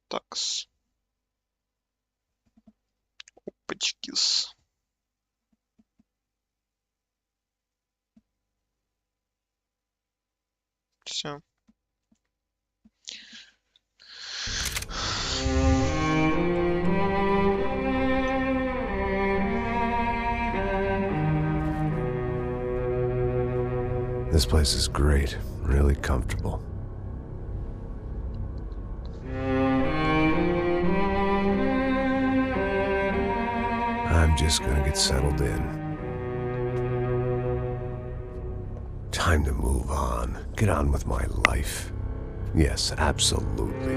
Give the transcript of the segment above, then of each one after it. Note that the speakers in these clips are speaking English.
Такс. Опачкис. Все. This place is great, really comfortable. I'm just gonna get settled in. Time to move on. Get on with my life. Yes, absolutely.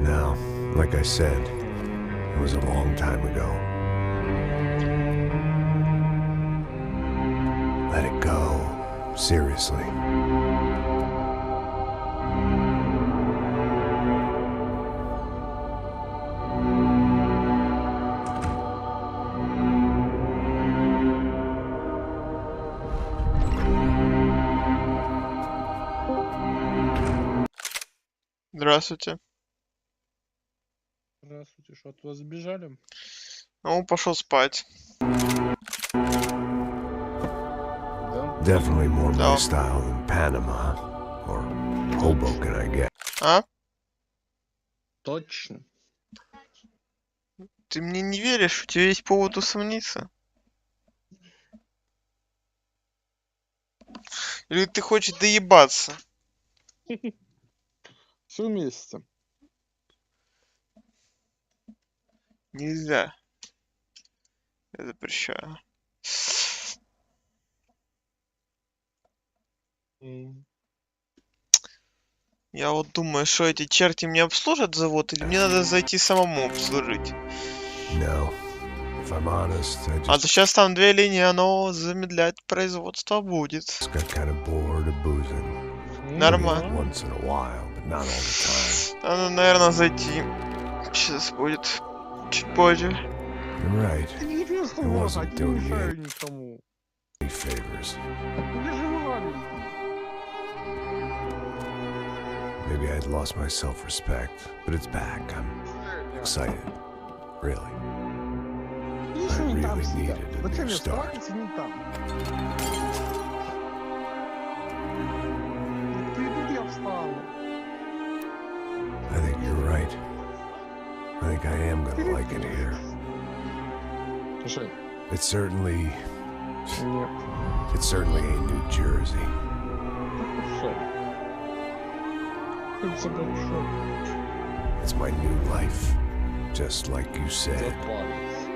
Now, like I said, it was a long time ago. Let it go. Seriously. Здравствуйте. Здравствуйте, что от вас сбежали? Ну, пошел спать. Да? Definitely more my No. style than Panama. Or Hoboken, I guess. А? Точно. Ты мне не веришь? У тебя есть повод усомниться? Или ты хочешь доебаться? Все вместе. Нельзя. Я запрещаю. Я вот думаю, что эти черти мне обслужат завод, или мне надо зайти самому обслужить. No. If I'm honest, I А just то сейчас там две линии, оно замедлять производство будет. got kind of bored of boozing. Нормально. Once in a while, but not all the time. Надо, наверное, зайти. Сейчас будет. Чуть позже. You're right. Ты не без It wasn't не doing you мешаю никому. any favors. Я же маленький. Maybe I'd lost my self-respect, but it's back. I'm excited. Really. Еще не там really сидят. needed a Зачем new я start. стараюсь не там? Ты я встану. I think you're right. I think I am gonna like it here. Слушай, It's certainly нет. ain't New Jersey. Хорошо. Все хорошо. It's my new life. Just like you said. Запалец.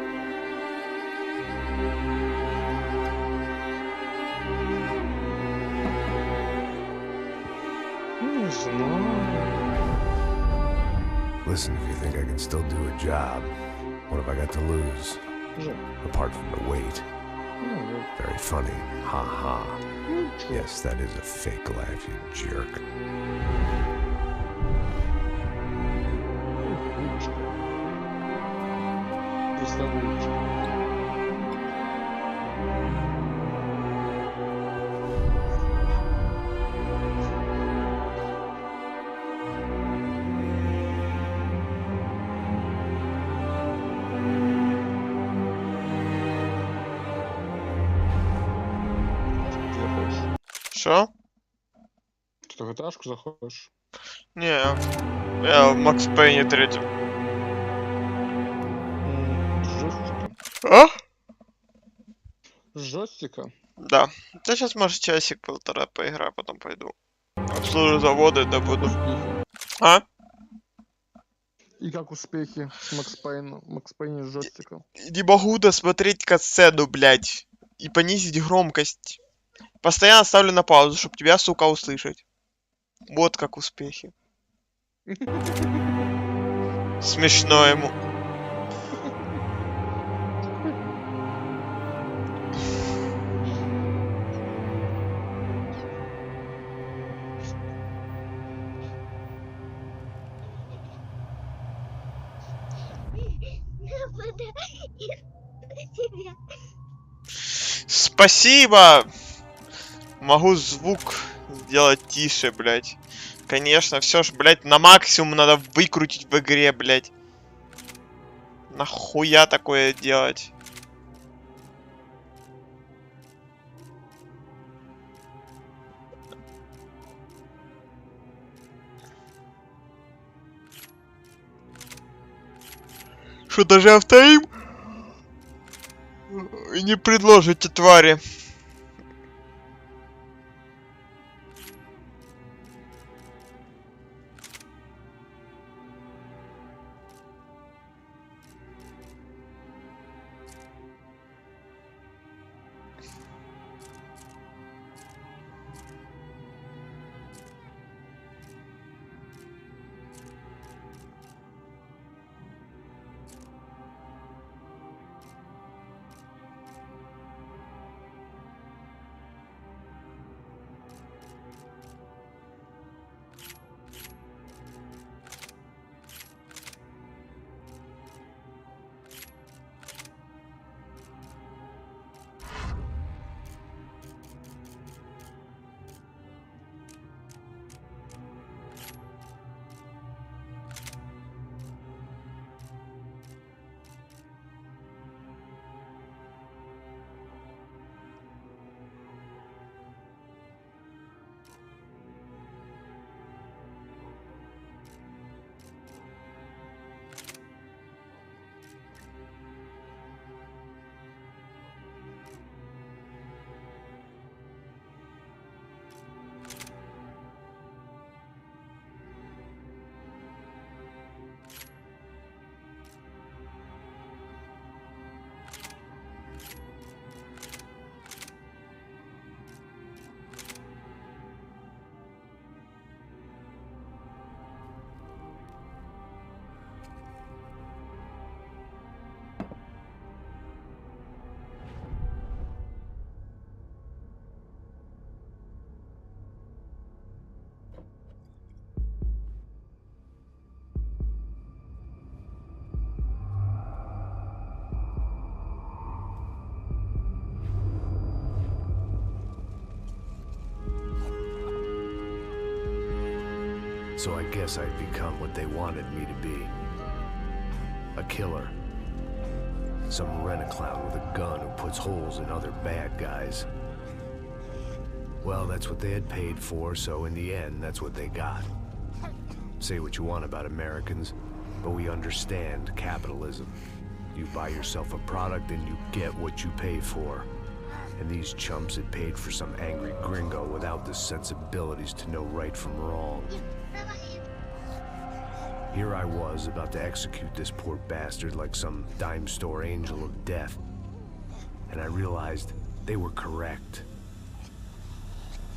Не знаю. Listen, if you think I can still do a job, what have I got to lose? Жаль. Apart from the weight. Ну, вот. Very funny. Ha ha. Ну, чё. Yes, that is a fake laugh, you jerk. Ручка. Просто ручка. Заходишь. Что? Ты в этажку заходишь. Не, я в Макс Пейне 3. Жестика. А? Жестика. Да. Да сейчас, может, часик-полтора поиграю, потом пойду. Обслужу заводы, да буду. Успехи. А? И как успехи с Макс Пейном? Макс Пейне с жестиком. Не могу досмотреть катсцену, блядь. И понизить громкость. Постоянно ставлю на паузу, чтобы тебя, сука, услышать. Вот как успехи. Смешно ему. Спасибо! Могу звук сделать тише, блядь. Конечно, все ж, блядь, на максимум надо выкрутить в игре, блядь. Нахуя такое делать? Что даже авторим не предложите, твари. So I guess I'd become what they wanted me to be. A killer. Some rent-a-clown with a gun who puts holes in other bad guys. Well, that's what they had paid for, so in the end, that's what they got. Say what you want about Americans, but we understand capitalism. You buy yourself a product and you get what you pay for. And these chumps had paid for some angry gringo without the sensibilities to know right from wrong. Here I was, about to execute this poor bastard like some dime store angel of death. And I realized they were correct.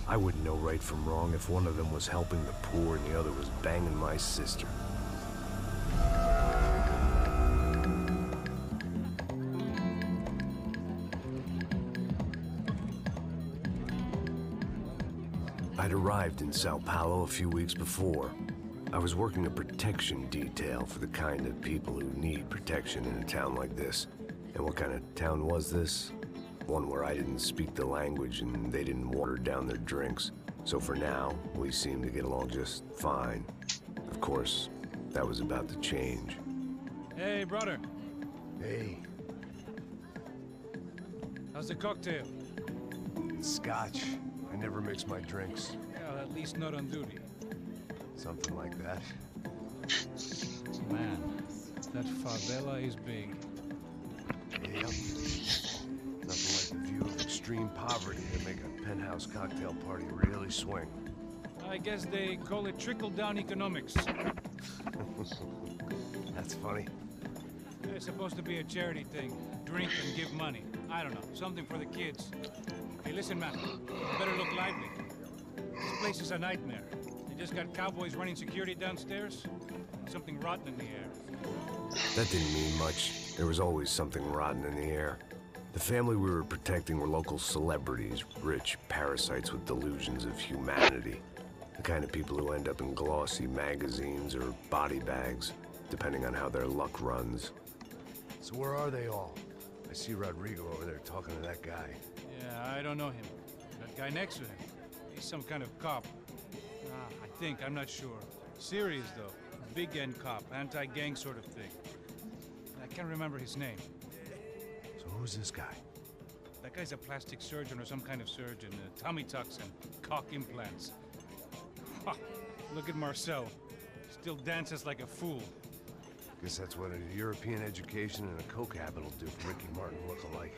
I wouldn't know right from wrong if one of them was helping the poor and the other was banging my sister. I'd arrived in Sao Paulo a few weeks before. I was working a protection detail for the kind of people who need protection in a town like this. And what kind of town was this? One where I didn't speak the language and they didn't water down their drinks. So for now, we seemed to get along just fine. Of course, that was about to change. Hey, brother. Hey, How's the cocktail? it's scotch. I never mix my drinks. Well, at least not on duty. Something like that. Man, that favela is big. Yep. Nothing like the view of extreme poverty to make a penthouse cocktail party really swing. I guess they call it trickle-down economics. That's funny. It's supposed to be a charity thing. Drink and give money. I don't know, something for the kids. Hey, listen, man, you better look lively. This place is a nightmare. They just got cowboys running security downstairs. Something rotten in the air. That didn't mean much. There was always something rotten in the air. The family we were protecting were local celebrities, rich parasites with delusions of humanity. The kind of people who end up in glossy magazines or body bags, depending on how their luck runs. So where are they all? I see Rodrigo over there talking to that guy. Yeah, I don't know him. That guy next to him. He's some kind of cop. I think, I'm not sure. Serious, though. Big end cop, anti-gang sort of thing. I can't remember his name. So who's this guy? That guy's a plastic surgeon or some kind of surgeon. Tummy tucks and cock implants. Ha! Look at Marcel. Still dances like a fool. Guess that's what a European education and a coke habit will do for Ricky Martin look-alike.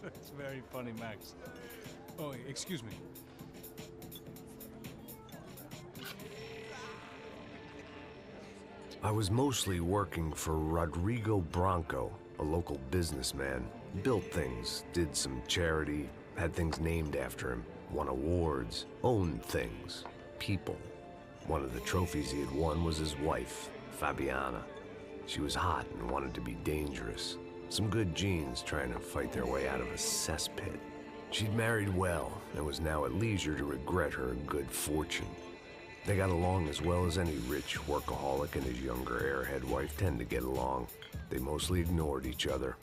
That's very funny, Max. Oh, excuse me. I was mostly working for Rodrigo Branco, a local businessman. Built things, did some charity, had things named after him, won awards, owned things, people. One of the trophies he had won was his wife, Fabiana. She was hot and wanted to be dangerous. Some good genes trying to fight their way out of a cesspit. She'd married well and was now at leisure to regret her good fortune. They got along as well as any rich workaholic and his younger airhead wife tend to get along. They mostly ignored each other.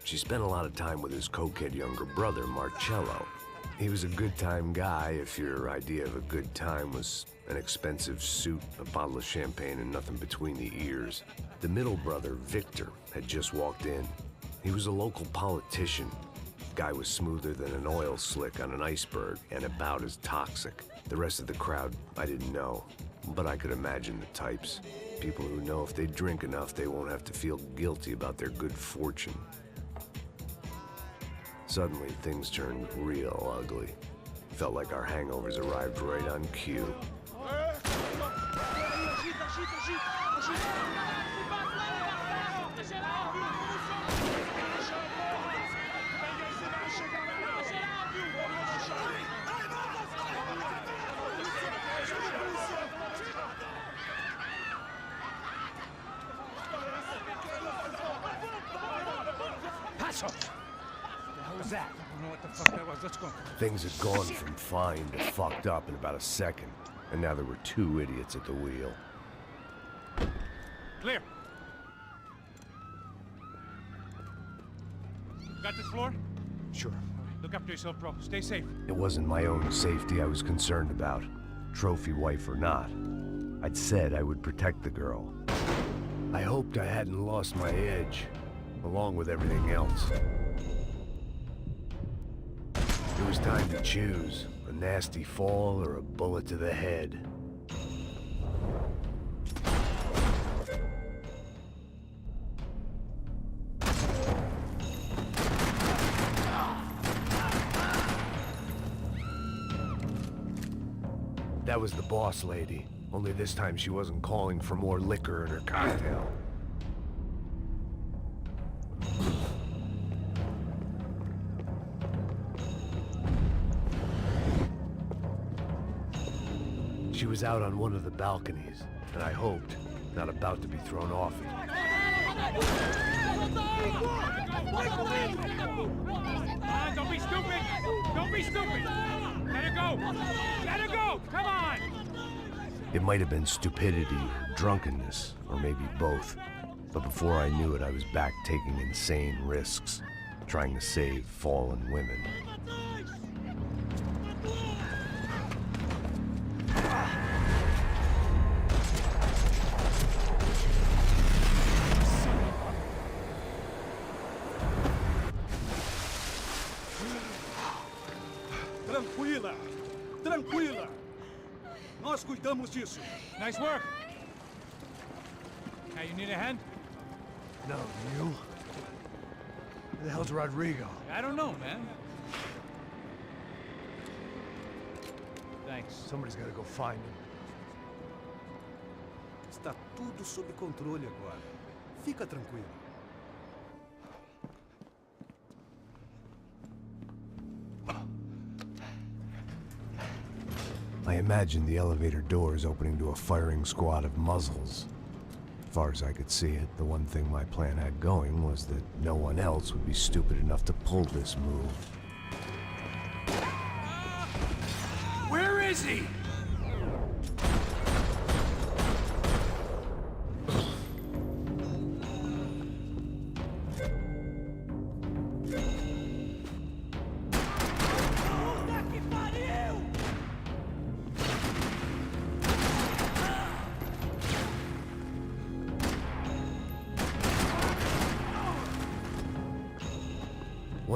She spent a lot of time with his cokehead younger brother, Marcello. He was a good-time guy if your idea of a good time was an expensive suit, a bottle of champagne, and nothing between the ears. The middle brother, Victor, had just walked in. He was a local politician. Guy was smoother than an oil slick on an iceberg and about as toxic. The rest of the crowd, I didn't know, but I could imagine the types. People who know if they drink enough, they won't have to feel guilty about their good fortune. Suddenly, things turned real ugly. Felt like our hangovers arrived right on cue. Paso! What the hell was that? I don't know what the fuck that was. Let's go. Things had gone from fine to fucked up in about a second, and now there were two idiots at the wheel. Clear. Got this floor? Sure. Look after yourself, bro. Stay safe. It wasn't my own safety I was concerned about, trophy wife or not. I'd said I would protect the girl. I hoped I hadn't lost my edge, along with everything else. It was time to choose, a nasty fall or a bullet to the head. That was the boss lady, only this time she wasn't calling for more liquor in her cocktail. She was out on one of the balconies, and I hoped, not about to be thrown off it. Don't be stupid! Don't be stupid! Let her go! Let her go! Come on! It might have been stupidity or drunkenness, or maybe both. But before I knew it, I was back taking insane risks, trying to save fallen women. Tranquila! Tranquila! Nós cuidamos disso. Nice work! Hey, you need a hand? No, you? Who the hell's Rodrigo? I don't know, man. Thanks. Somebody's gotta go find him. Está tudo sob controle agora. Fica tranquilo. I imagined the elevator doors opening to a firing squad of muzzles. As far as I could see it, the one thing my plan had going was that no one else would be stupid enough to pull this move. Where is he?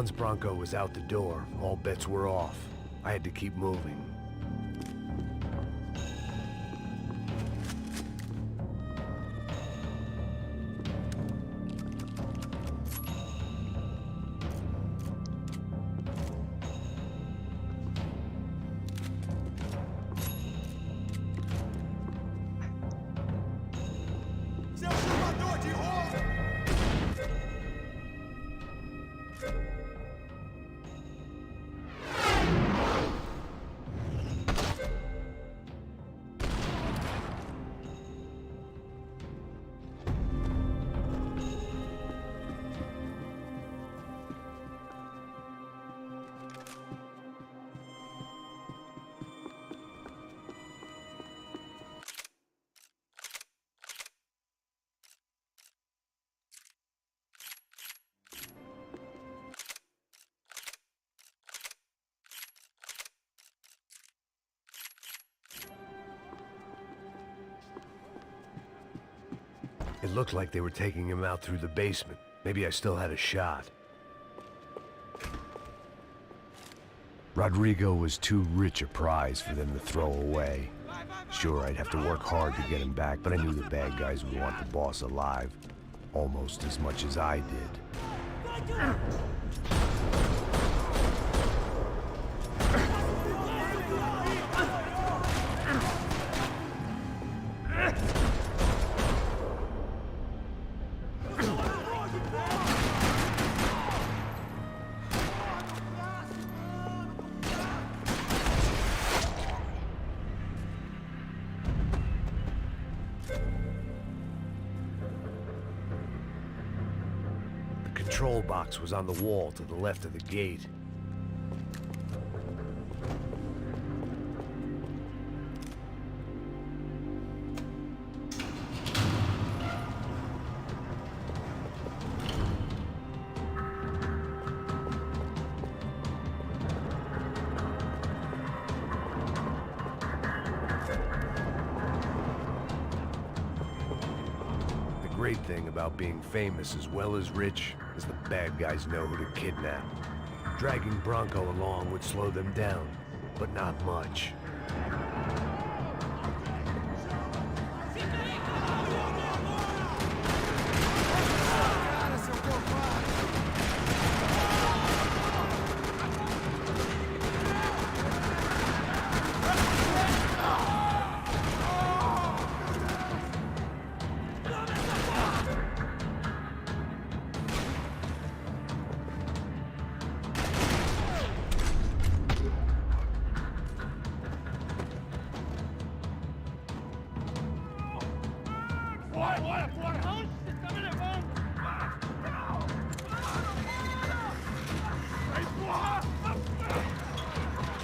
Once Bronco was out the door, all bets were off. I had to keep moving. It looked like they were taking him out through the basement. Maybe I still had a shot. Rodrigo was too rich a prize for them to throw away. Sure, I'd have to work hard to get him back, but I knew the bad guys would want the boss alive. Almost as much as I did. The control box was on the wall to the left of the gate. The great thing about being famous as well as rich is the bad guys know who to kidnap. Dragging Bronco along would slow them down, but not much.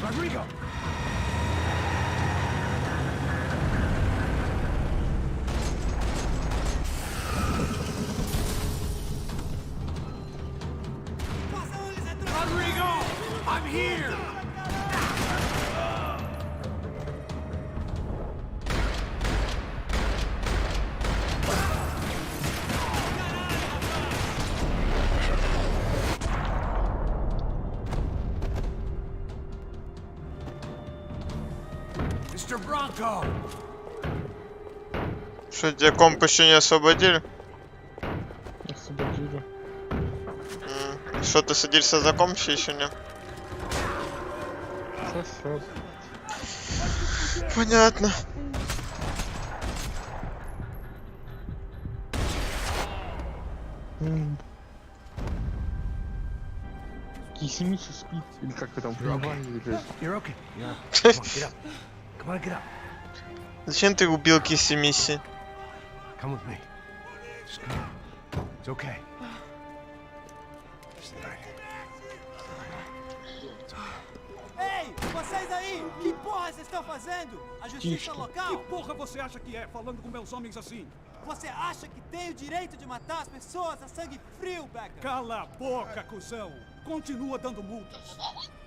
Rodrigo! Rodrigo! I'm here! Mr. Bronco! Что, тебе комп еще не освободили? Освободили. Что, ты садишься за комп еще не? Сейчас. Понятно. Кисимичи спит, или как вы там понимали, или... You're okay. Yeah. Come on, get up. Come on, get up. Зачем ты убил Кисси Мисси? Come with me. Just come. It's okay. Ei, vocês aí! Que porra vocês estão fazendo? A justiça local? Que porra você acha que é, falando com meus homens assim? Você acha que tem o direito de matar as pessoas a sangue frio, Becker? Cala a boca, cuzão! Continua dando multas.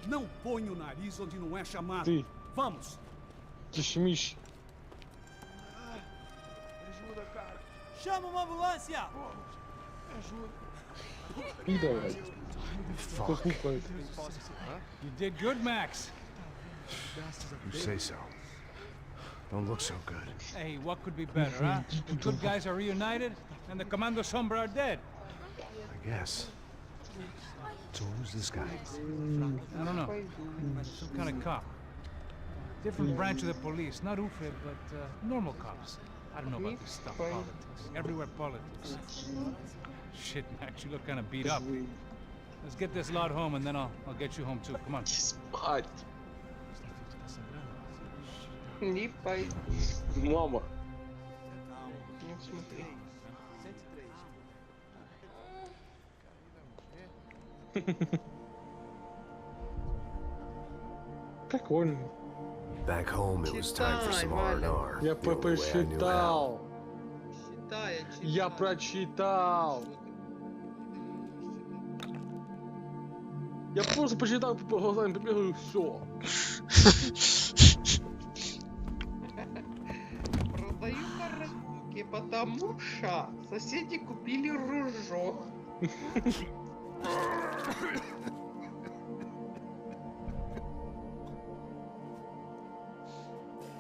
Não põe o nariz onde não é chamado. Ты, Vamos! Кисимичи. Chama uma ambulância! И давай. Fuck. Кукукает. You did good, Max. You say so. Don't look so good. Hey, what could be better, huh? The good guys are reunited, and the Commando Sombra are dead. I guess. So who's this guy? I don't know. Some kind of cop. Different branch of the police. Not Ufe, but normal cops. I don't know about this stuff, politics. Everywhere politics. Shit, Max, you look kind of beat up. Let's get this lot home, and then I'll get you home too. Come on. Спать. Не пойду. Мама. Ну смотри. Прикольно. Back home, it was time for some R&R. Я the only way I knew how. прочитал. Я прочитал. Я просто почитал по глазам, побегаю и все. Продаю картинки, потому что соседи купили ружок.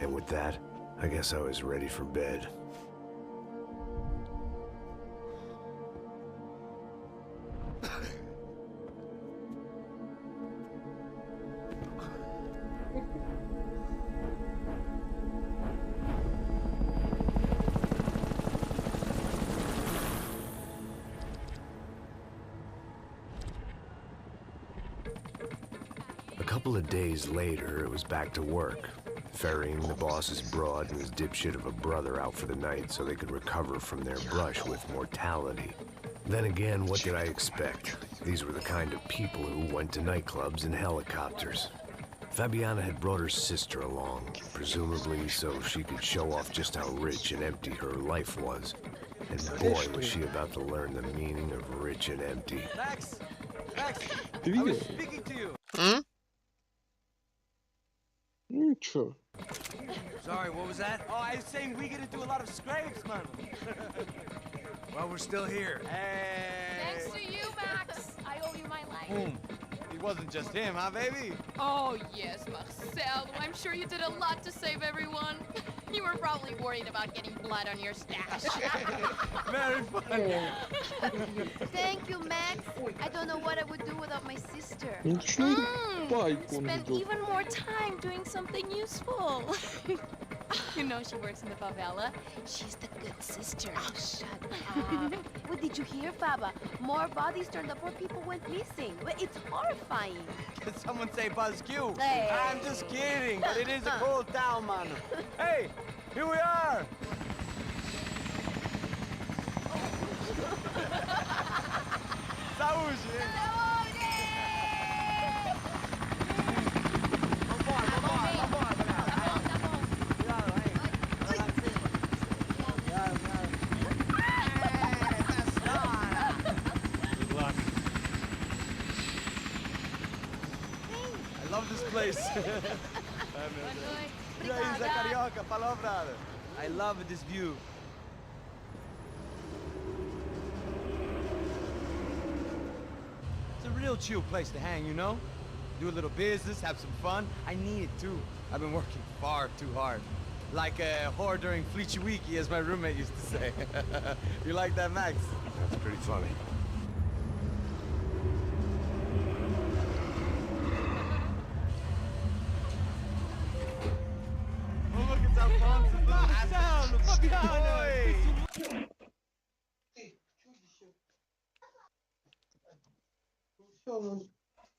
And with that, I guess I was ready for bed. A couple of days later, it was back to work, ferrying the boss's broad and his dipshit of a brother out for the night so they could recover from their brush with mortality. Then again, what did I expect? These were the kind of people who went to nightclubs in helicopters. Fabiana had brought her sister along, presumably so she could show off just how rich and empty her life was. And boy, was she about to learn the meaning of rich and empty. Max! Max! Ты I was видел? speaking to you! Ничего. Sorry, what was that? Oh, I was saying we get into a lot of scrapes, man. Well, we're still here. Hey! Thanks to you, Max. I owe you my life. Boom. It wasn't just him, huh, baby? Oh, yes, Marcel. I'm sure you did a lot to save everyone. You were probably worried about getting blood on your stash. Very funny. Thank you, Max. I don't know what I would do without my sister. Ничего. Пайку он Spend идет. even more time doing something useful. You know she works in the favela. She's the good sister. Oh, shut up. What did you hear, Faba? More bodies turned up where people went missing. But it's horrifying. Did someone say Buzz Q? Hey. I'm just kidding, but it is a cool town, man. Hey, here we are. Saúde. I love this place. Carioca, palavra. I love this view. It's a real chill place to hang, you know? Do a little business, have some fun. I need it too. I've been working far too hard. Like a whore during Fleechy Weeky, as my roommate used to say. You like that, Max? That's pretty funny. Oh, look, it's Alfonso. Fabiano!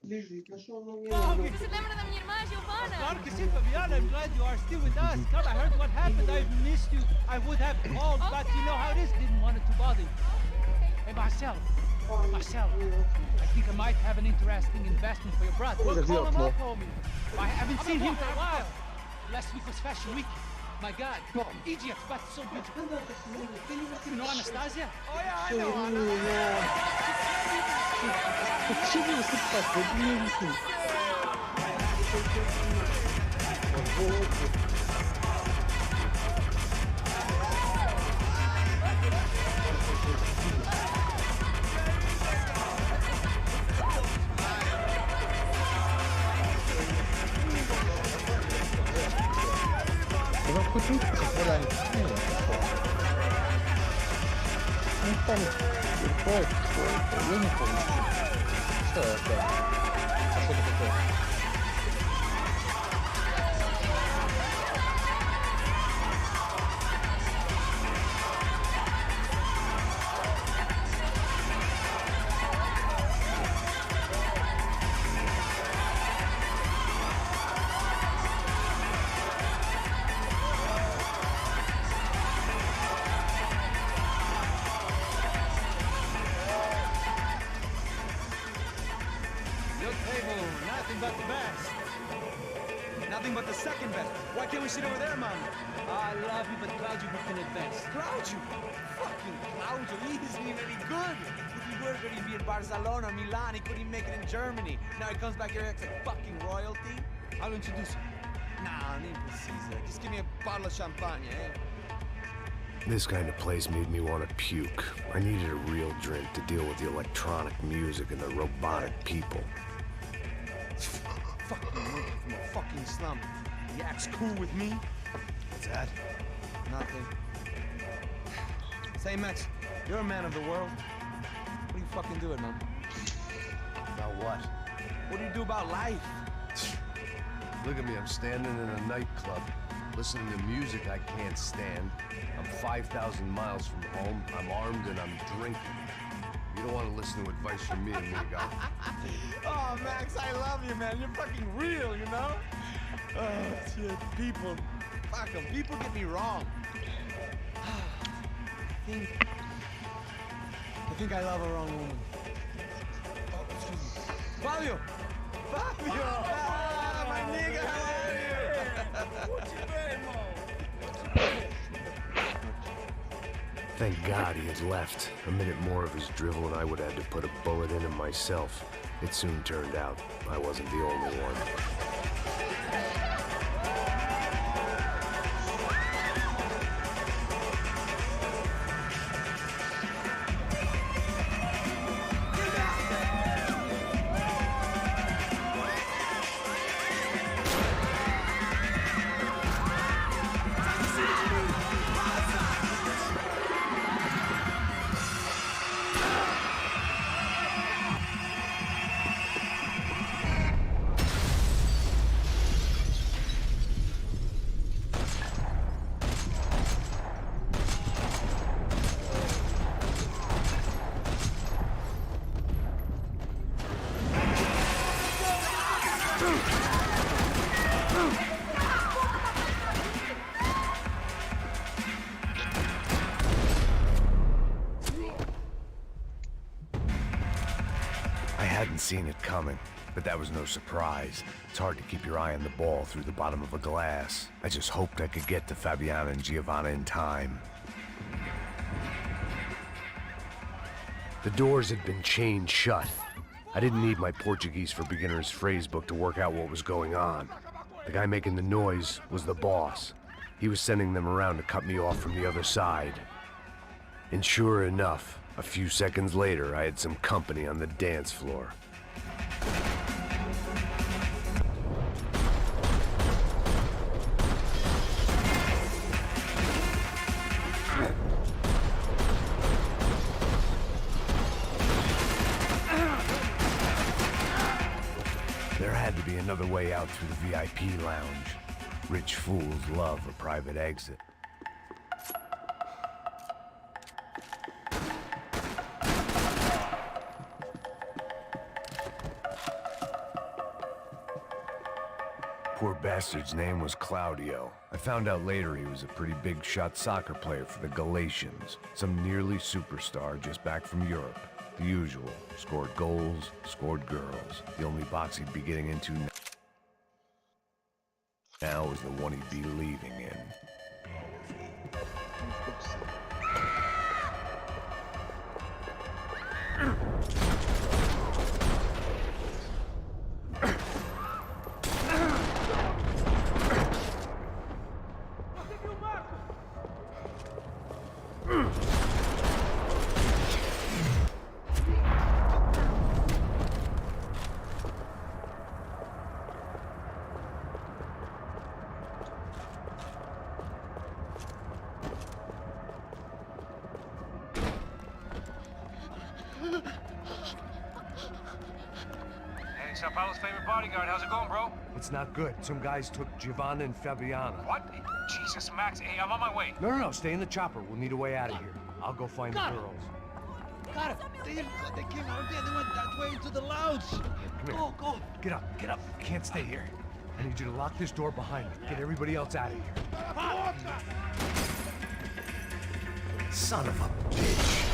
Лежит, на что он мне Você lembra da minha irmã, Giovanna? Claro que sim, Fabiana. I'm glad you are still with us. Come, I heard what happened. I've missed you. I would have called, but you know how it is. Didn't want it to bother you. Hey, Marcel. Marcel, I think I might have an interesting investment for your brother. Well, call him up, homie. I haven't seen him for a while. Last week was Fashion Week. My God. Egypt, but so beautiful. You know Anastasia? Oh, yeah, I know. I know. Почему вы так? Вот мне объясни. Вы хотите популярность? Нет, ну там стоит, я не помню. Что это? А что это такое? Nothing but the best. Nothing but the second best. Why can't we sit over there, Mama? I love you, but Claudio booked an advance. Claudio! Fucking Claudio, he isn't even any good. If he were good, he'd be in Barcelona or Milan. He couldn't make it in Germany. Now he comes back here acts like fucking royalty. I'll introduce you. Nah, name precisa. Just give me a bottle of champagne, eh? This kind of place made me want to puke. I needed a real drink to deal with the electronic music and the robotic people. Fucking monkey from a fucking slum. He acts cool with me. What's that? Nothing. Say, Max, you're a man of the world. What are you fucking doing, man? About what? What do you do about life? Look at me, I'm standing in a nightclub, listening to music I can't stand. I'm 5,000 miles from home, I'm armed and I'm drinking. You don't want to listen to advice from me, amigo. Oh, Max, I love you, man. You're fucking real, you know? Oh, shit. People. Fuck them. People get me wrong. I think I love a wrong woman. Oh, excuse me. Fabio! Fabio! Ah, my nigga, how are you? Thank God he had left. A minute more of his drivel and I would have had to put a bullet in him myself. It soon turned out I wasn't the only one. I hadn't seen it coming, but that was no surprise. It's hard to keep your eye on the ball through the bottom of a glass. I just hoped I could get to Fabiana and Giovanna in time. The doors had been chained shut. I didn't need my Portuguese for Beginners phrase book to work out what was going on. The guy making the noise was the boss. He was sending them around to cut me off from the other side. And sure enough, a few seconds later, I had some company on the dance floor. There had to be another way out through the VIP lounge. Rich fools love a private exit. Poor bastard's name was Claudio. I found out later he was a pretty big shot soccer player for the Galatians. Some nearly superstar just back from Europe. The usual. Scored goals, scored girls. The only box he'd be getting into now was the one he'd be leaving in. Sao Paulo's favorite bodyguard. How's it going, bro? It's not good. Some guys took Giovanna and Fabiana. What? Jesus, Max. Hey, I'm on my way. No, stay in the chopper. We'll need a way out of here. I'll go find the girls. Got it. They came out there. They went that way into the lounge. Come here. Go. Get up. You can't stay here. I need you to lock this door behind me. Get everybody else out of here. Son of a bitch.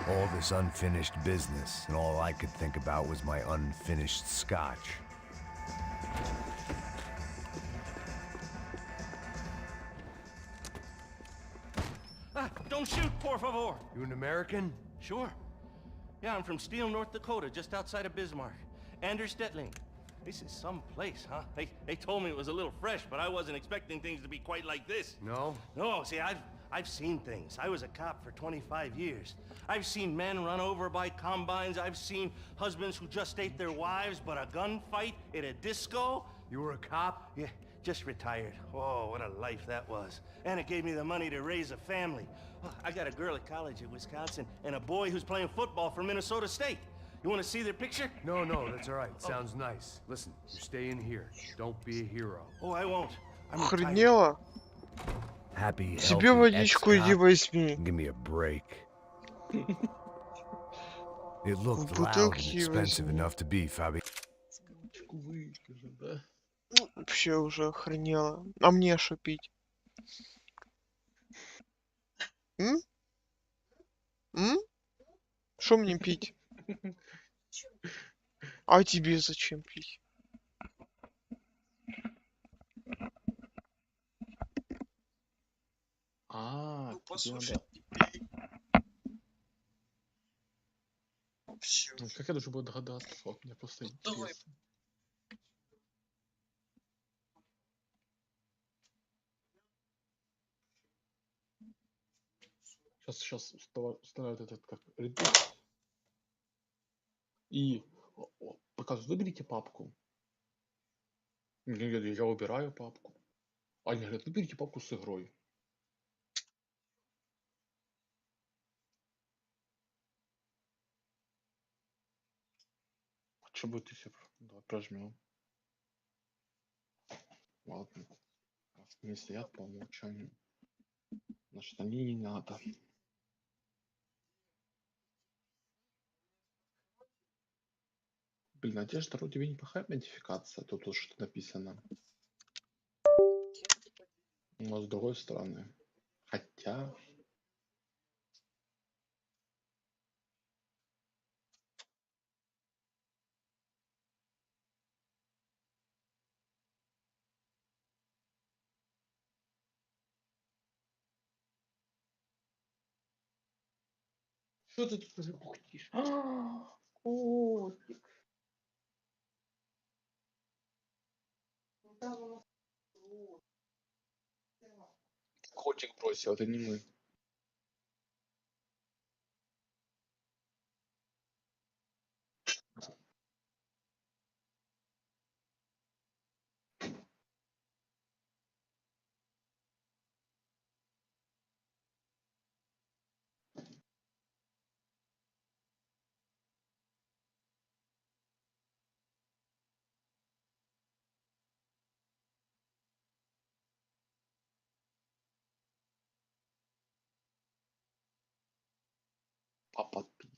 All this unfinished business, and all I could think about was my unfinished scotch. Don't shoot, por favor. You an American? Sure. Yeah, I'm from Steele, North Dakota, just outside of Bismarck. Anders Stetling. This is some place, huh? They told me it was a little fresh, but I wasn't expecting things to be quite like this. No? No, see, I've seen things. I was a cop for 25 years. I've seen men run over by combines. I've seen husbands who just ate their wives, but a gunfight at a disco. You were a cop? Yeah, just retired. Oh, what a life that was. And it gave me the money to raise a family. Oh, I got a girl at college at Wisconsin and a boy who's playing football for Minnesota State. You want to see their picture? No, that's all right. Sounds nice. Listen, you stay in here. Don't be a hero. Oh, I won't. Охренела? Happy, Себе водичку иди возьми. Give me a break. It looked loud and Бутылки expensive возьми. enough to be, Fabi. Выпьешь, да? Вообще уже охренела. А мне шо пить? М? Шо мне пить? А тебе зачем пить? А, Послушай, Все. ну, как я должен был догадаться? Вот мне просто Давай. интересно. Сейчас устанавливают этот как редактор. И показывают, выберите папку. Я выбираю папку. А они говорят, выберите папку с игрой. Что будет, если давай прожмем? Ладно. Раз они стоят по умолчанию. Значит, они не надо. Блин, одежда вроде бы неплохая модификация. Тут вот что написано. Но с другой стороны. Хотя... Что ты тут уже бухтишь? Котик. Котик бросил, это не мы. По подписке.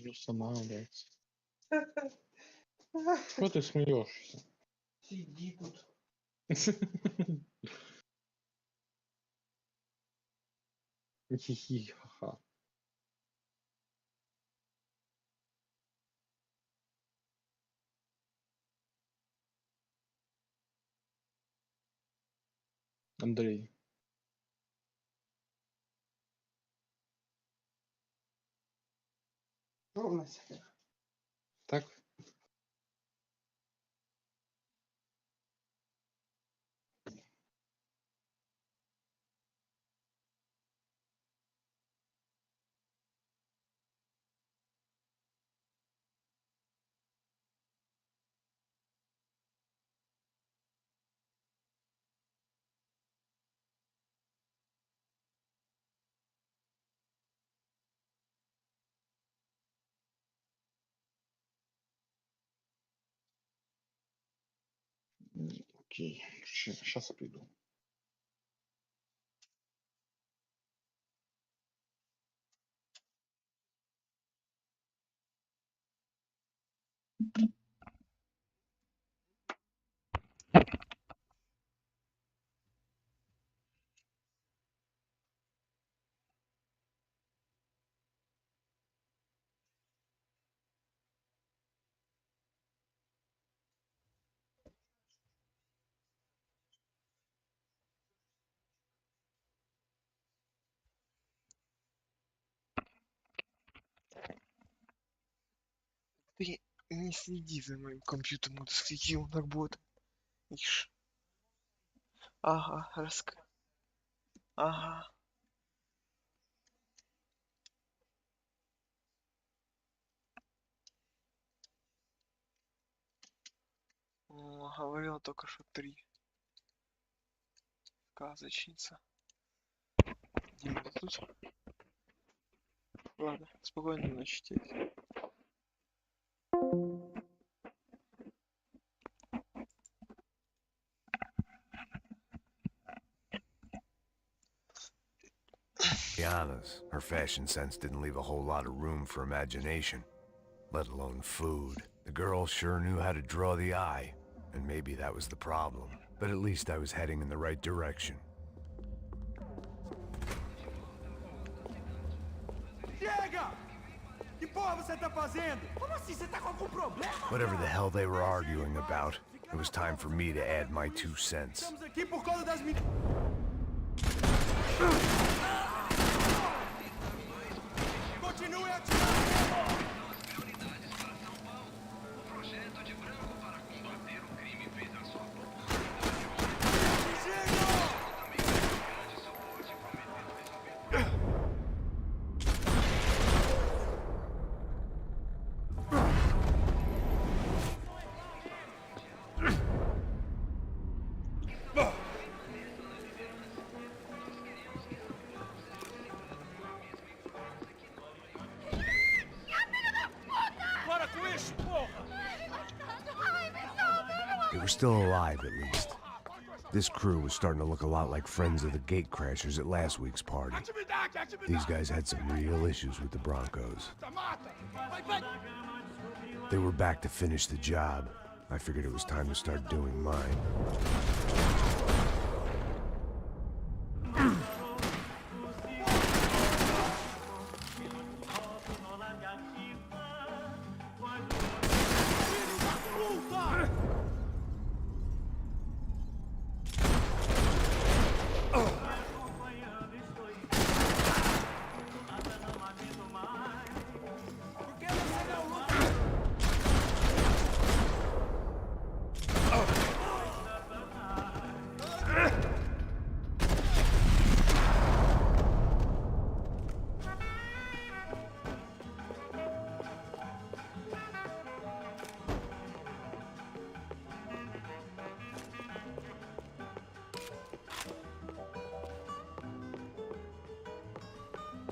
Устанавливается. Что ты смеешься? Сиди тут. Хихи, ха-ха. Андрей. Ровно. Так? Окей, сейчас я приду. Ты не следи за моим компьютером, вот следи, он работает. Ишь. Ага, Ага. О, говорила только что 3. Сказочница. Дима, ты тут? Ладно, спокойной ночи тебе. To be honest, her fashion sense didn't leave a whole lot of room for imagination, let alone food. The girl sure knew how to draw the eye, and maybe that was the problem. But at least I was heading in the right direction. Chega! Que porra você tá fazendo? Como assim? Você tá com algum problema? Whatever the hell they were arguing about, it was time for me to add my 2 cents. Estamos aqui por causa das meninas. Continue atirando! They were still alive, at least. This crew was starting to look a lot like friends of the gatecrashers at last week's party. These guys had some real issues with the Broncos. They were back to finish the job. I figured it was time to start doing mine.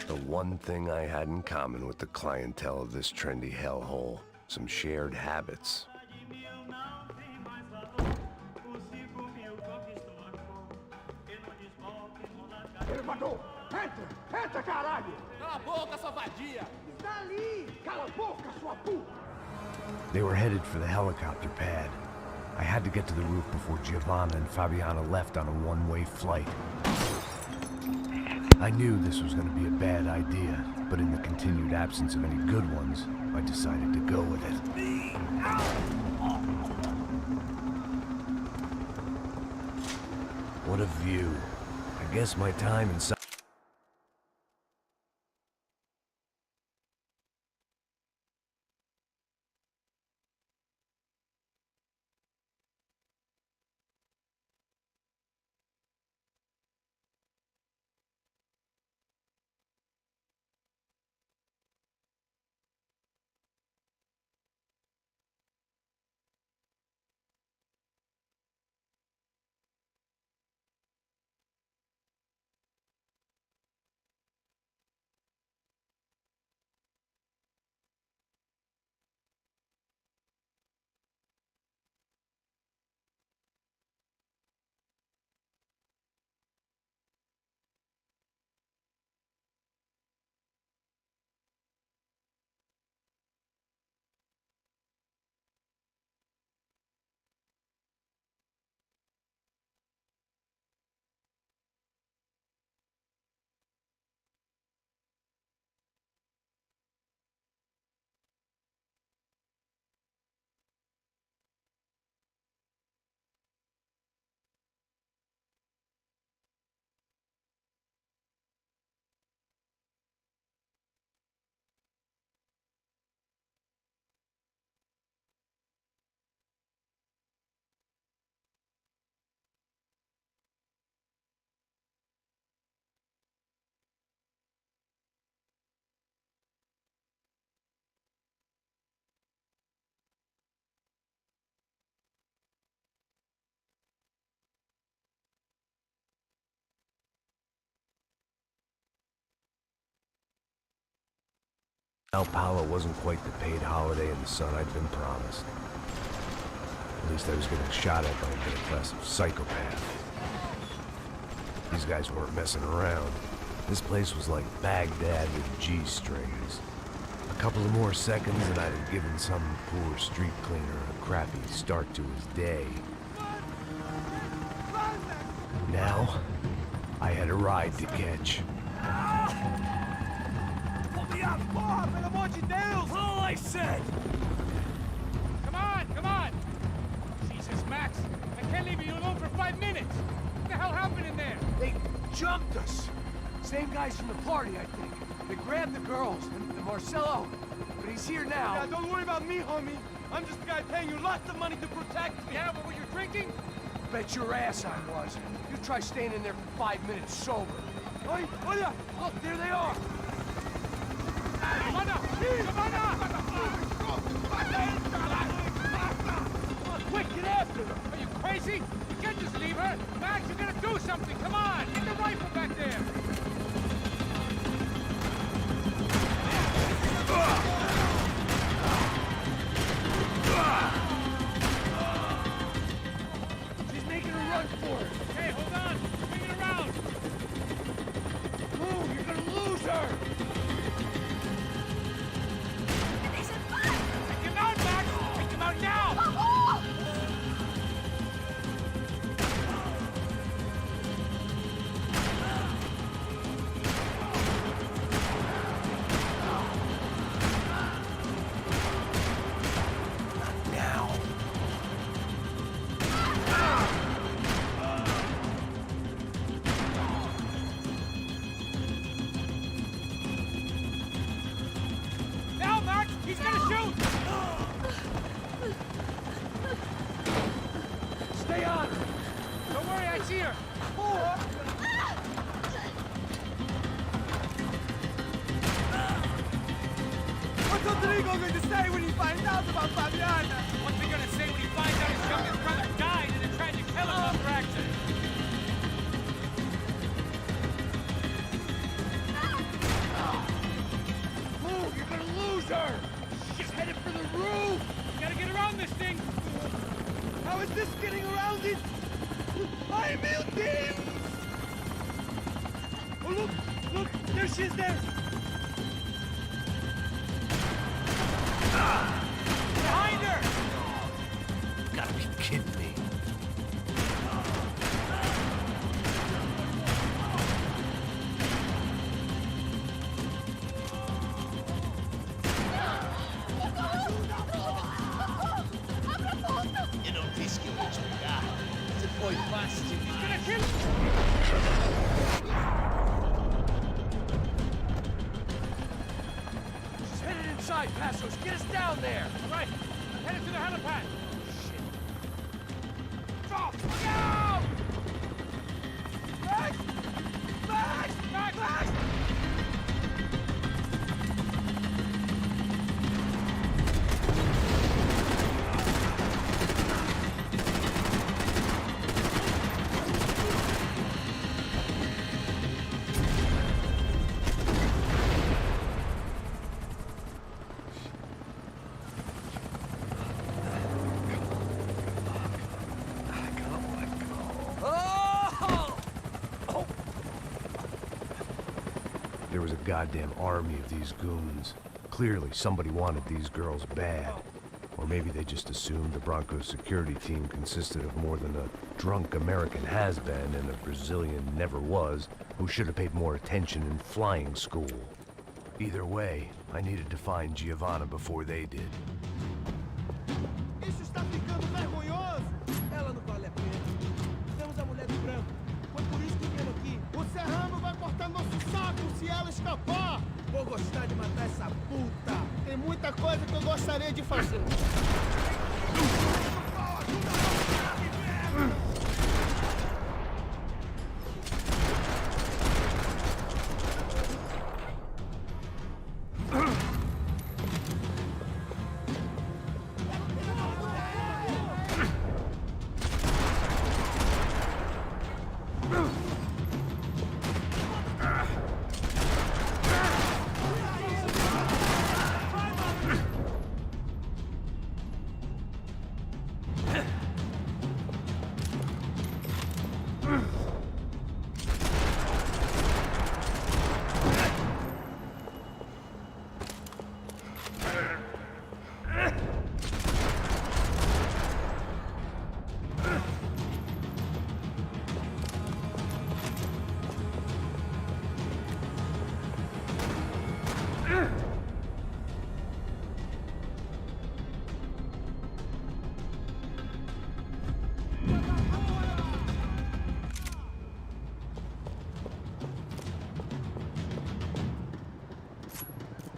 the one thing I had in common with the clientele of this trendy hellhole. Some shared habits. Elevador! Entra! Entra, caralho! Cala a boca, sua vadia! Está ali! Cala a boca, sua puta! They were headed for the helicopter pad. I had to get to the roof before Giovanna and Fabiana left on a one-way flight. I knew this was going to be a bad idea, but in the continued absence of any good ones, I decided to go with it. What a view. I guess my time in Sao Paulo wasn't quite the paid holiday in the sun I'd been promised. At least I was getting shot at by a middle class of psychopaths. These guys weren't messing around. This place was like Baghdad with G-strings. A couple of more seconds and I'd have given some poor street cleaner a crappy start to his day. Now, I had a ride to catch. All I said! Come on, come on! Jesus, Max, I can't leave you alone for 5 minutes! What the hell happened in there? They jumped us! Same guys from the party, I think. They grabbed the girls, and Marcelo, but he's here now. Yeah, don't worry about me, homie. I'm just the guy paying you lots of money to protect me. Yeah, but were you drinking? Bet your ass I was. You try staying in there for 5 minutes sober. Oi, Olha! Look, there they are! Quick, get after her! Are you crazy? You can't just leave her! Max, you gotta do something! Come on! Get the rifle back there! She's making a run for it! Hey, hold on! Bring it around! Move! You're gonna lose her! Take him out, Max! Take him out now! Now, Max! He's gonna shoot! Stay on! Don't worry, I see her! What's Rodrigo going to say when he finds out about Fabiana? What's he gonna say when he finds out his youngest brother died in a tragic helicopter accident? Oh, look! Look! There she is there! Behind her! You gotta be kidding me. Eu não disse que eu ia desligar. Você foi fácil de He's gonna kill She's headed inside, Passos. Get us down there. Right! Headed to the helipad! Shit. Drop! Look out! Max! Max! Max! Max! There was a goddamn army of these goons. Clearly, somebody wanted these girls bad. Or maybe they just assumed the Broncos security team consisted of more than a drunk American has-been and a Brazilian never-was who should have paid more attention in flying school. Either way, I needed to find Giovanna before they did. Isso está ficando vergonhoso! Ela não vale a pena. Temos a mulher de branco. Foi por isso que vieram aqui. O Serrano vai cortar nosso saco se ela escapar! Vou gostar de matar essa puta! Tem muita coisa que eu gostaria de fazer.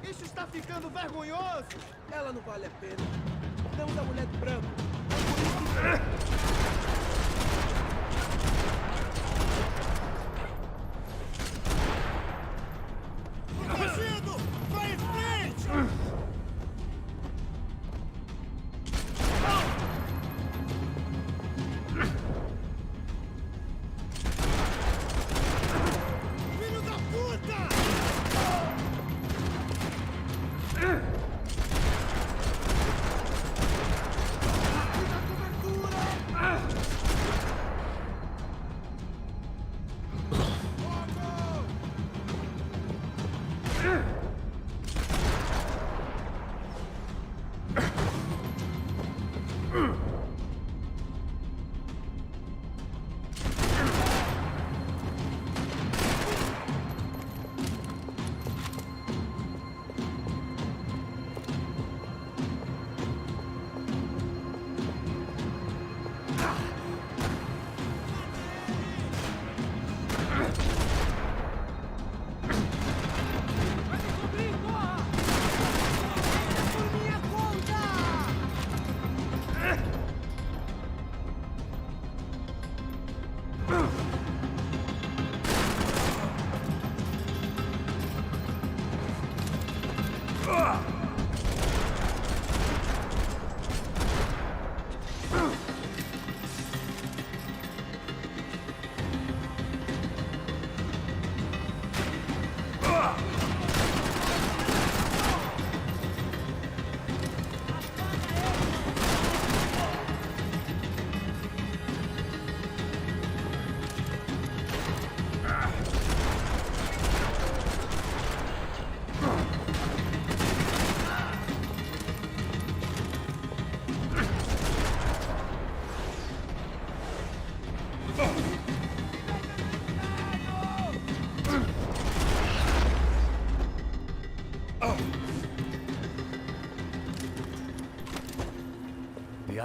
Isso está ficando vergonhoso! Ela não vale a pena. Temos a mulher de branco. Fugindo! Vai em frente! Filho da puta!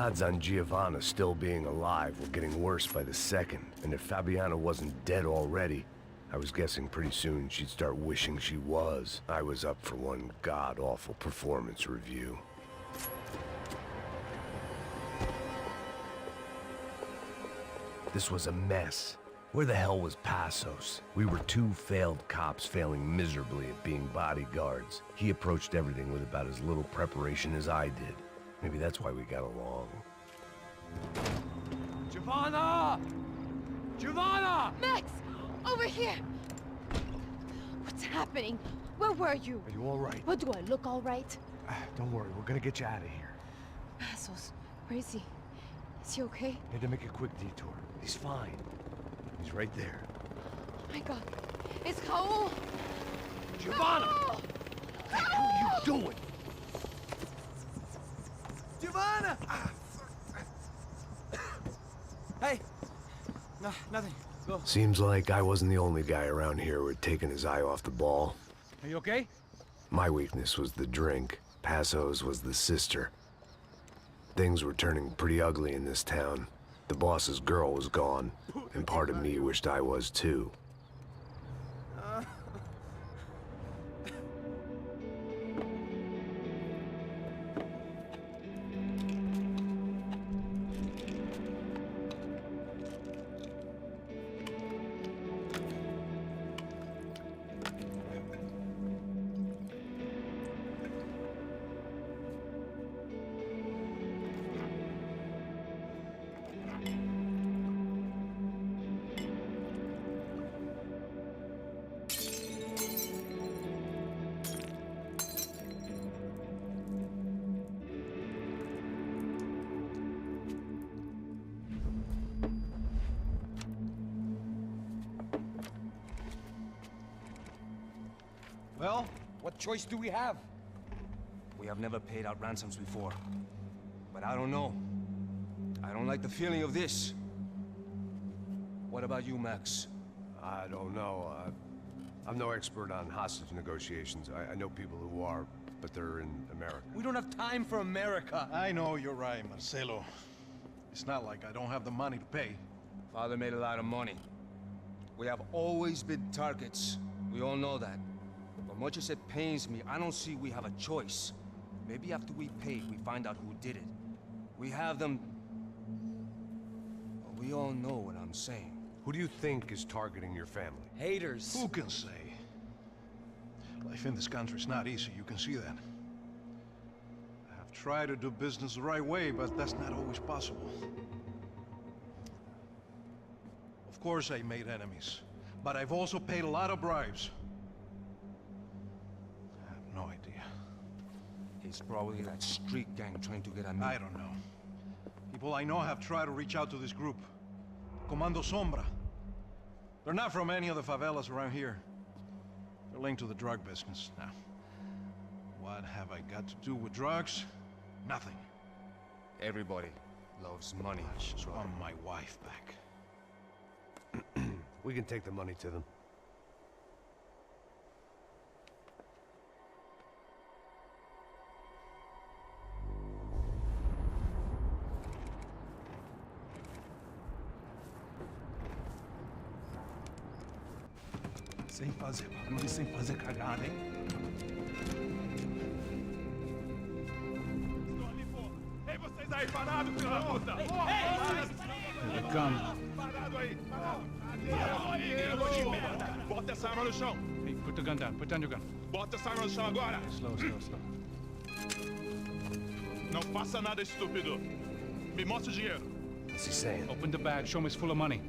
odds on Giovanna still being alive were getting worse by the second, and if Fabiana wasn't dead already, I was guessing pretty soon she'd start wishing she was. I was up for one god-awful performance review. This was a mess. Where the hell was Passos? We were two failed cops failing miserably at being bodyguards. He approached everything with about as little preparation as I did. Maybe that's why we got along. Giovanna! Giovanna! Max! Over here! What's happening? Where were you? Are you all right? What, do I look all right? Don't worry, we're gonna get you out of here. Passos, where is he? Is he okay? Had to make a quick detour. He's fine. He's right there. Oh my god. It's Raul! Giovanna! Raul! What the hell are you doing? Giovanna! Hey! No, nothing. Go. Seems like I wasn't the only guy around here who had taken his eye off the ball. Are you okay? My weakness was the drink. Passos was the sister. Things were turning pretty ugly in this town. The boss's girl was gone, and part of me wished I was too. Well, what choice do we have? We have never paid out ransoms before. But I don't know. I don't like the feeling of this. What about you, Max? I don't know. I'm no expert on hostage negotiations. I know people who are, but they're in America. We don't have time for America. I know you're right, Marcelo. It's not like I don't have the money to pay. Father made a lot of money. We have always been targets. We all know that. But much as it pains me, I don't see we have a choice. Maybe after we pay, we find out who did it. We have them... Well, we all know what I'm saying. Who do you think is targeting your family? Haters. Who can say? Life in this country is not easy, you can see that. I have tried to do business the right way, but that's not always possible. Of course I made enemies, but I've also paid a lot of bribes. I have no idea. It's probably that street gang trying to get at me. I don't know. People I know have tried to reach out to this group. Comando Sombra. They're not from any of the favelas around here. They're linked to the drug business. Now, what have I got to do with drugs? Nothing. Everybody loves money. I just want my wife back. We can take the money to them. Sem fazer cagada, hein? Estou ali, pô! Ei, vocês aí, parados, filha da puta! The gun. Parado aí! Parado! Bota essa arma no chão! Hey, put the gun down. Put down your gun. Bota essa arma no chão agora! Slow, slow, slow. Não faça nada estúpido! Me mostre o dinheiro! What's he saying? Open the bag. Show me it's full of money.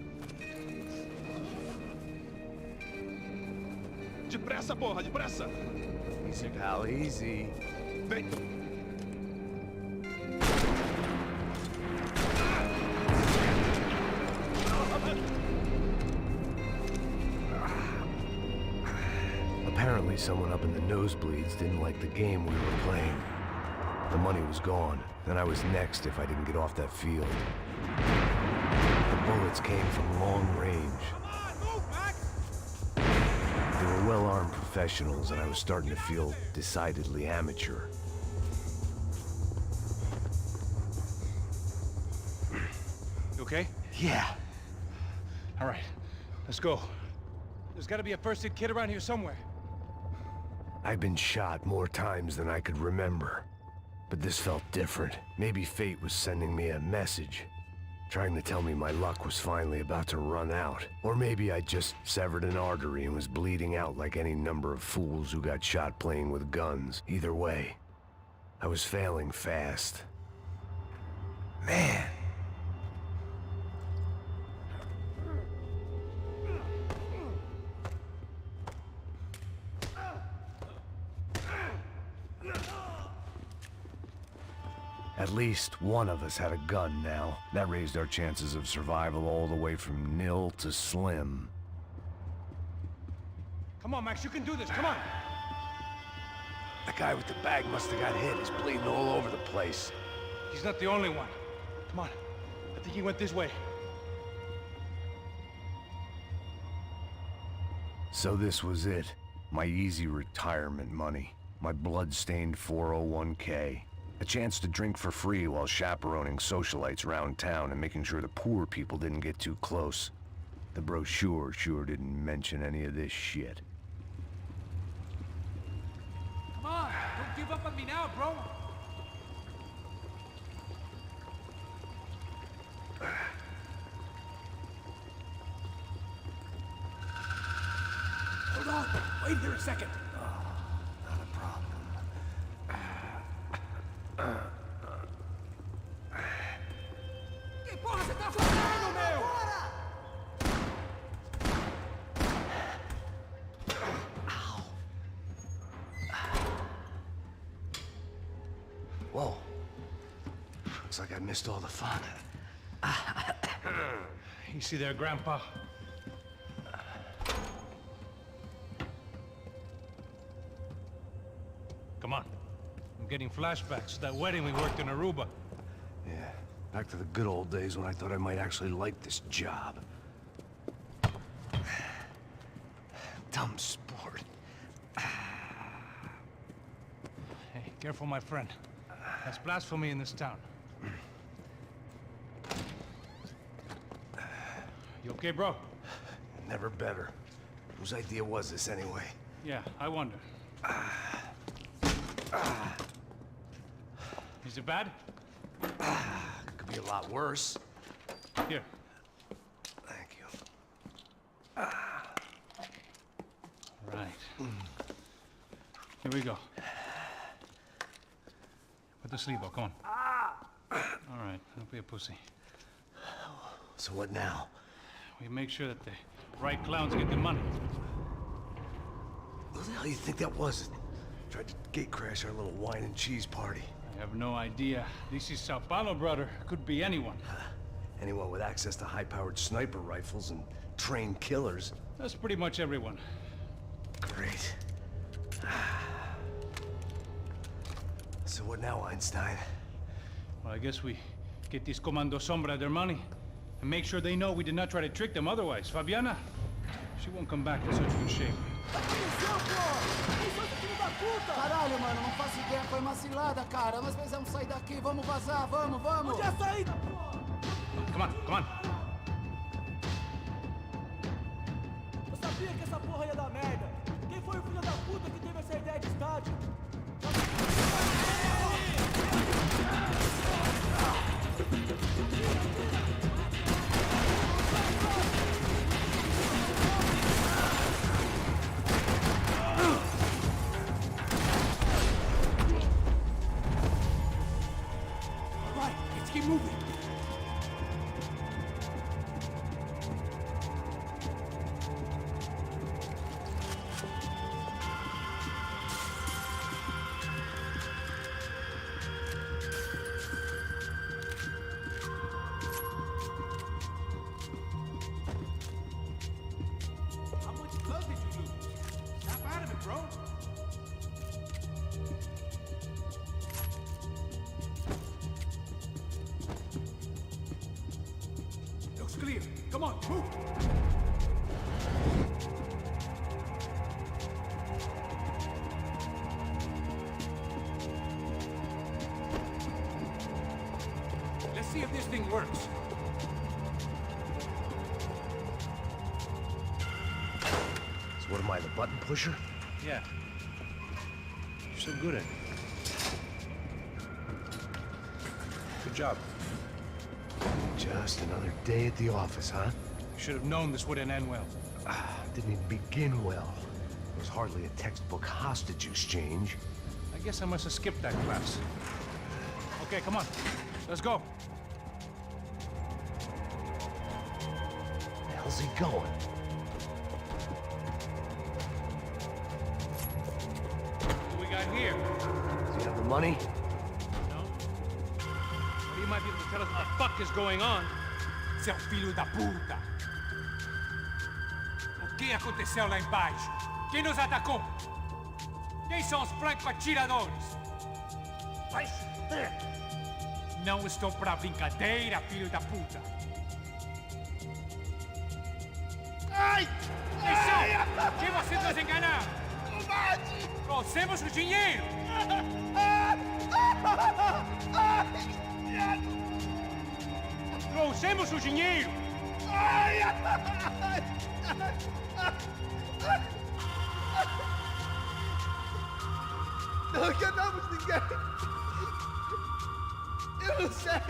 Depressa, porra! Depressa! Easy, pal, easy. Vem! Apparently someone up in the nosebleeds didn't like the game we were playing. The money was gone, and I was next if I didn't get off that field. The bullets came from long range. They were well-armed professionals, and I was starting to feel decidedly amateur. okay? Yeah. All right, let's go. There's gotta be a first-aid kit around here somewhere. I've been shot more times than I could remember. But this felt different. Maybe fate was sending me a message, trying to tell me my luck was finally about to run out. Or maybe I just severed an artery and was bleeding out like any number of fools who got shot playing with guns. Either way, I was failing fast. Man. At least one of us had a gun now. That raised our chances of survival all the way from nil to slim. Come on, Max, you can do this, come on! The guy with the bag must have got hit. He's bleeding all over the place. He's not the only one. Come on, I think he went this way. So this was it. My easy retirement money. My blood-stained 401k. A chance to drink for free while chaperoning socialites around town and making sure the poor people didn't get too close. The brochure sure didn't mention any of this shit. Come on, don't give up on me now, bro. Hold on. Wait here a second. Not a problem. Que porra você tá fazendo, meu? Whoa. Looks like I missed all the fun. Easy there, Grandpa. Come on. I'm getting flashbacks to that wedding we worked in Aruba. Yeah, back to the good old days when I thought I might actually like this job. Dumb sport. Hey, careful, my friend. That's blasphemy in this town. You okay, bro? Never better. Whose idea was this anyway? Yeah, I wonder. Is it bad? Could be a lot worse. Here. Thank you. Right. Here we go. Put the sleeve on, come on. All right, don't be a pussy. So what now? We make sure that the right clowns get the money. Who the hell do you think that was? Tried to gate crash our little wine and cheese party. I have no idea. This is Sao Paulo, brother. Could be anyone. Anyone with access to high-powered sniper rifles and trained killers. That's pretty much everyone. Great. So what now, Einstein? Well, I guess we get these Comando Sombra their money and make sure they know we did not try to trick them otherwise. Fabiana, she won't come back in such good shape. Caralho, mano, não faço ideia, foi uma cilada, cara. Nós precisamos sair daqui, vamos vazar, vamos. Onde é a saída, porra? Come on, come on. Eu sabia que essa porra ia dar merda. Quem foi o filho da puta que teve essa ideia de estádio? Vai, let's keep moving. How much blood did you lose? Snap out of it, bro. Looks clear. Come on, move. Let's see if this thing works. So what am I, the button pusher? Yeah. You're so good at it. Good job. Just another day at the office, huh? You should have known this wouldn't end well. Didn't even begin well. It was hardly a textbook hostage exchange. I guess I must have skipped that class. Okay, come on. Let's go. Where the hell's he going? What we got here? Does he have the money? No? Well, you might be able to tell us what the fuck is going on. Seu filho da puta! O que aconteceu lá embaixo? Quem nos atacou? Quem são os franco-atiradores? Vai se fuder! Não estou pra brincadeira, filho da puta! Ai! Quem são? Quem você nos enganar? Covarde! Trouxemos o dinheiro! Trouxemos o dinheiro! Não enganamos ninguém! Eu não sei!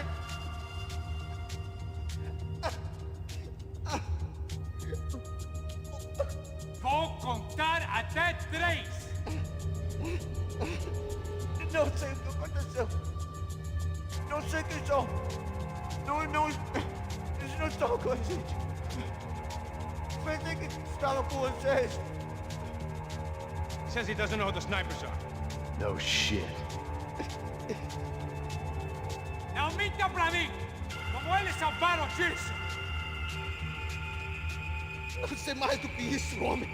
Vou contar até 3! Não sei o que aconteceu. Não sei quem são. Eles não estão com a gente. Pensei que estavam com vocês. He says he doesn't know who the snipers are. No shit. Não minta pra mim! Como eles salvaram disso! Não sei mais do que isso, homem!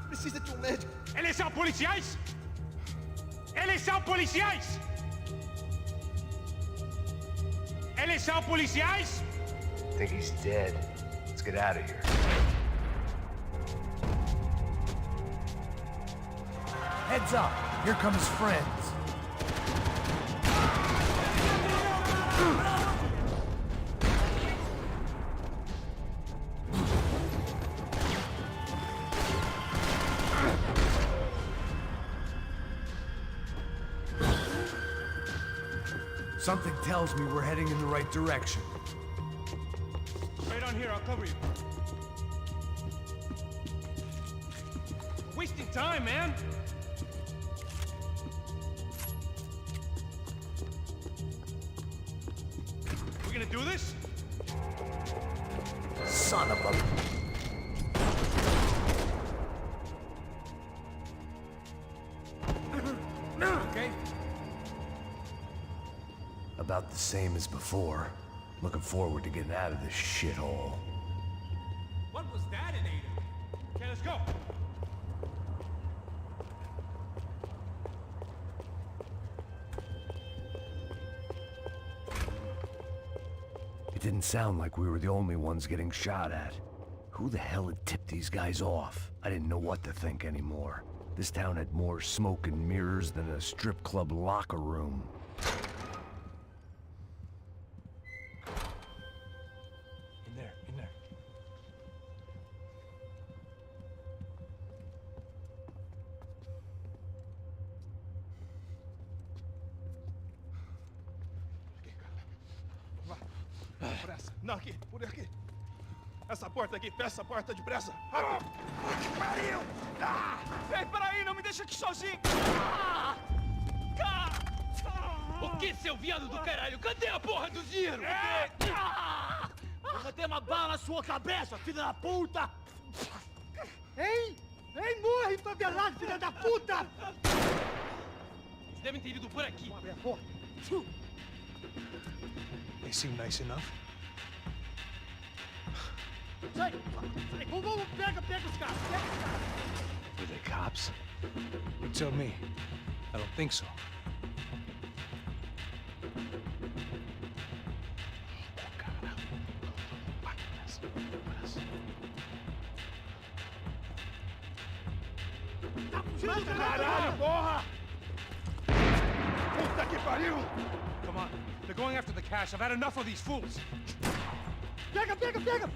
Precisa de um médico! Eles são policiais? Eles são policiais? Eles são policiais? I think he's dead. Let's get out of here. Heads up! Here come his friends. Something tells me we're heading in the right direction. Right on here, I'll cover you. We're wasting time, man! We gonna do this? Son of a... Okay. About the same as before. Looking forward to getting out of this shithole. What was that in Ada? Okay, let's go! It didn't sound like we were the only ones getting shot at. Who the hell had tipped these guys off? I didn't know what to think anymore. This town had more smoke and mirrors than a strip club locker room. In there, in there. Pressa. Não, aqui, por aqui. Essa porta aqui, fecha essa porta depressa. Pariu! Ei, peraí, não me deixa aqui sozinho! O que, seu viado do caralho? Cadê a porra do dinheiro? Vou meter uma bala na sua cabeça, filha da puta! Ei! Ei, morre, favelado, filha da puta! Eles devem ter ido por aqui. Abre a porta. They seem nice enough. Sai! Sai! Vamos, pega os caras! Pega os caras! Were they cops? You tell me. I don't think so. Caralho, porra! Puta que pariu! Come on. They're going after the cash. I've had enough of these fools. Pega!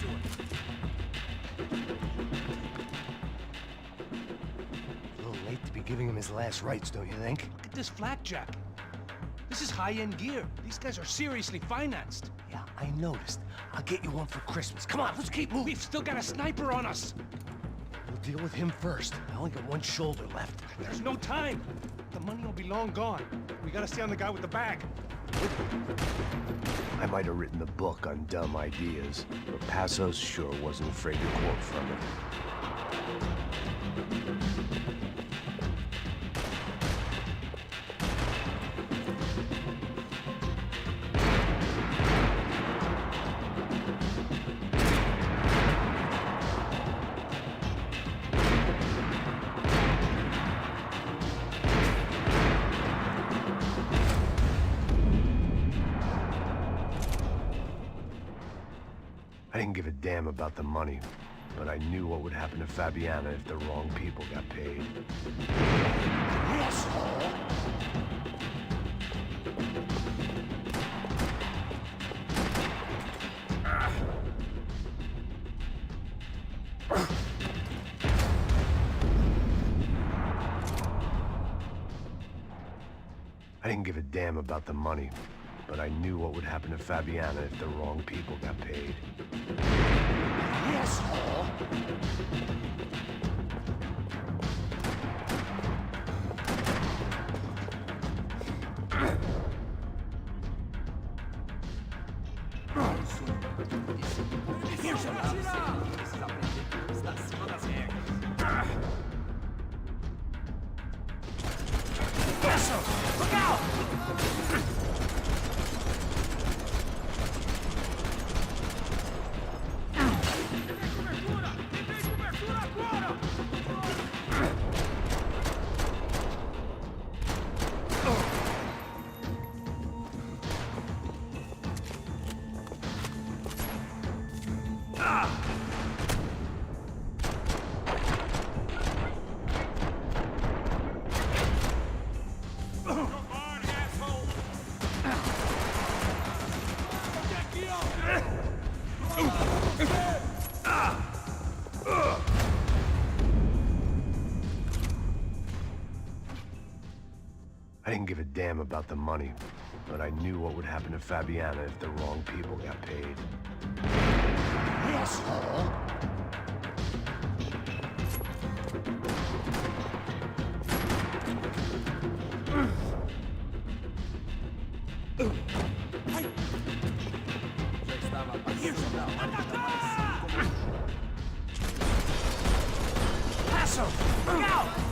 to her. A little late to be giving him his last rites, don't you think? Look at this flak jacket. This is high-end gear. These guys are seriously financed. Yeah, I noticed. I'll get you one for Christmas. Come on, let's keep moving. We've still got a sniper on us. We'll deal with him first. I only got one shoulder left. There's no time. The money will be long gone. We gotta stay on the guy with the bag. I might have written the book on dumb ideas, but Passos sure wasn't afraid to quote from it. I didn't give a damn about the money, but I knew what would happen to Fabiana if the wrong people got paid. Asshole! I didn't give a damn about the money, but I knew what would happen to Fabiana if the wrong people got paid. Asshole! Look out! I didn't give a damn about the money, but I knew what would happen to Fabiana if the wrong people got paid. Asshole! Paso! Look out!